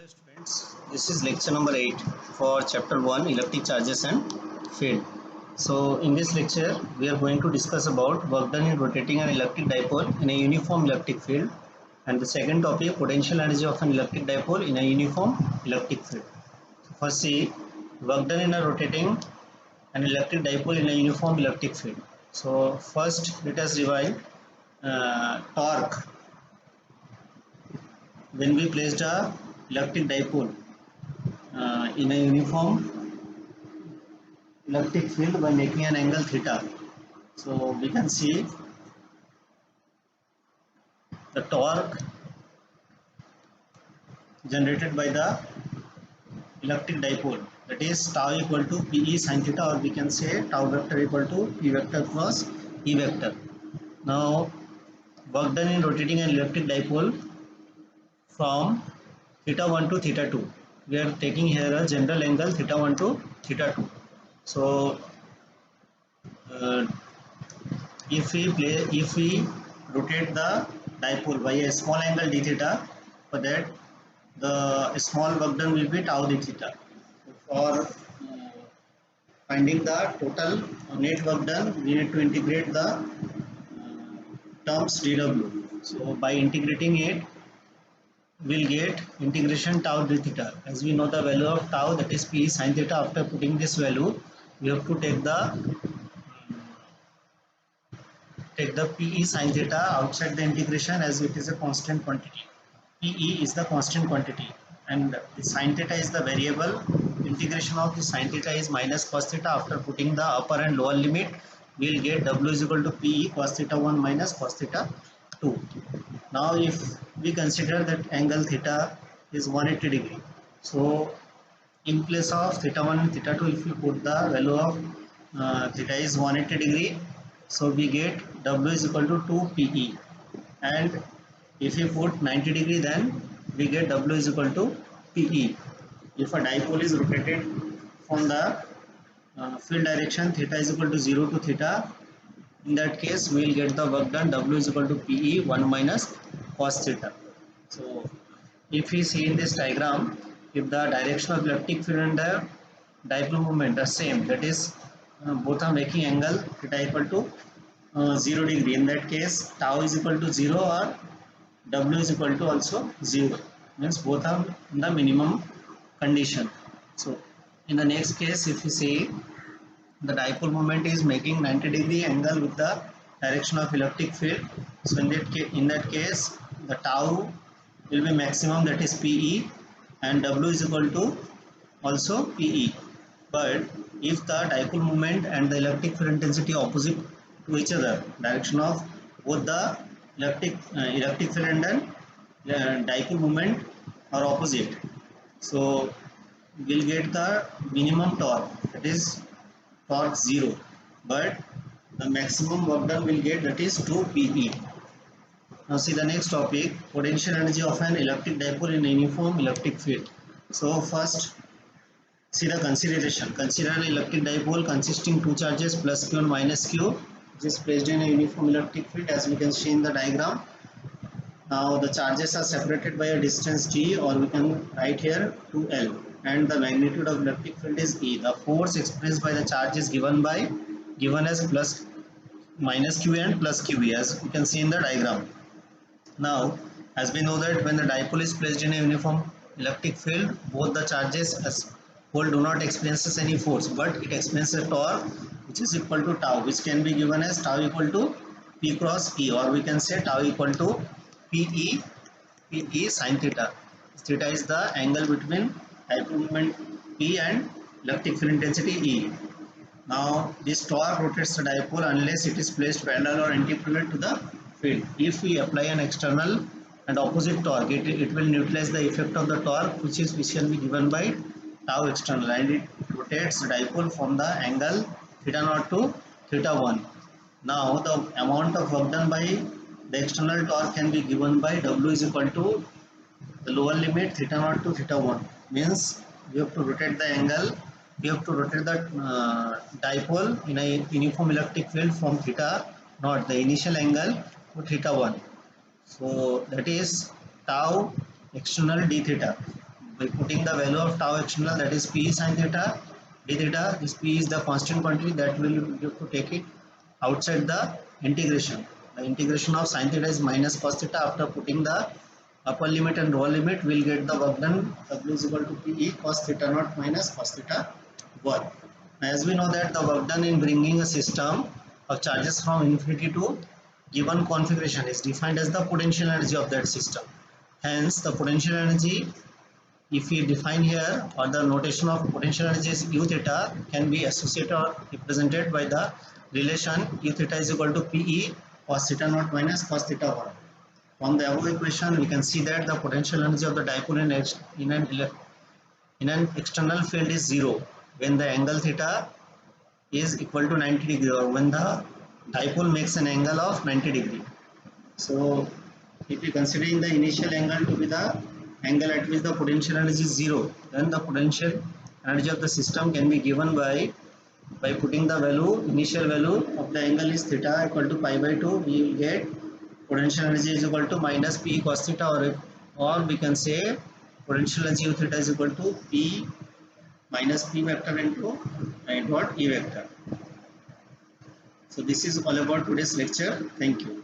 Hello students, this is lecture number 8 for chapter 1 electric charges and field. So in this lecture we are going to discuss about work done in rotating an electric dipole in a uniform electric field, and the second topic potential energy of an electric dipole in a uniform electric field. So first see work done in a rotating an electric dipole in a uniform electric field. So first let us revise torque when we placed a electric dipole in a uniform electric field by making an angle theta. So we can see the torque generated by the electric dipole, that is tau equal to Pe sin theta, or we can say tau vector equal to P vector cross E vector. Now work done in rotating an electric dipole from theta 1 to theta 2. We are taking here a general angle theta 1 to theta 2. So uh, if we rotate the dipole by a small angle d theta, for that the small work done will be tau d theta. So for finding the total net work done, we need to integrate the terms dw. So by integrating it, we'll get integration tau d theta. As we know the value of tau, that is p sin theta. After putting this value, we have to take the Pe sin theta outside the integration, as it is a constant quantity. Pe is the constant quantity and the sin theta is the variable. Integration of the sin theta is minus cos theta. After putting the upper and lower limit, we will get W is equal to Pe cos theta 1 minus cos theta 2. Now if we consider that angle theta is 180 degree, so in place of theta 1 and theta 2, if we put the value of theta is 180 degree, so we get W is equal to 2 Pe, and if we put 90 degree, then we get W is equal to Pe. If a dipole is rotated from the field direction theta is equal to 0 to theta, in that case we will get the work done W is equal to Pe 1 minus cos theta. So if we see in this diagram, if the direction of electric field and the dipole moment are same, that is both are making angle theta equal to 0 degree, in that case tau is equal to 0 or W is equal to also 0, means both are in the minimum condition. So in the next case, if you see the dipole moment is making 90 degree angle with the direction of electric field, so in that case the tau will be maximum, that is Pe, and W is equal to also Pe. But if the dipole moment and the electric field intensity opposite to each other, direction of both the electric field and then dipole moment are opposite, so we'll get the minimum torque, that is torque 0, but the maximum work done will get, that is 2 Pe. Now see the next topic, potential energy of an electric dipole in a uniform electric field. So first see the consideration. Consider an electric dipole consisting two charges plus q and minus q, which is placed in a uniform electric field, as we can see in the diagram. Now the charges are separated by a distance d, or we can write here 2L, and the magnitude of electric field is E. The force expressed by the charge is given as plus minus q and plus qb, as we can see in the diagram. Now as we know that when the dipole is placed in a uniform electric field, both the charges as whole do not experiences any force, but it experiences a torque which is equal to tau, which can be given as tau equal to P cross E, or we can say tau equal to Pe sin theta. Theta is the angle between dipole moment P and electric field intensity E. Now this torque rotates the dipole unless it is placed parallel or antiparallel to the field. If we apply an external and opposite torque, it will neutralize the effect of the torque, which can be given by tau external, and it rotates the dipole from the angle theta naught to theta 1. Now the amount of work done by the external torque can be given by W is equal to the lower limit theta naught to theta 1, means we have to rotate the angle, we have to rotate the dipole in a uniform electric field from theta naught, the initial angle, to theta 1. So that is tau external d theta. by putting the value of tau external, that is P sin theta d theta. This P is the constant quantity that will have to take it outside the integration. The integration of sin theta is minus cos theta. After putting the upper limit and lower limit, we'll get the work done W is equal to P cos theta naught minus cos theta 1. As we know that the work done in bringing a system of charges from infinity to given configuration is defined as the potential energy of that system. Hence, the potential energy, if we define here, or the notation of potential energy is U theta, can be associated or represented by the relation U theta is equal to PE cos theta naught minus cos theta 1. From the above equation, we can see that the potential energy of the dipole in an external field is 0 when the angle theta is equal to 90 degree, or when the dipole makes an angle of 90 degree. So if we considering the initial angle to be the angle at which the potential energy is 0, then the potential energy of the system can be given by putting the value, initial value of the angle is theta equal to pi by 2. We will get potential energy is equal to minus P cos theta, or we can say potential energy of theta is equal to P minus P vector into I dot E vector. So this is all about today's lecture. Thank you.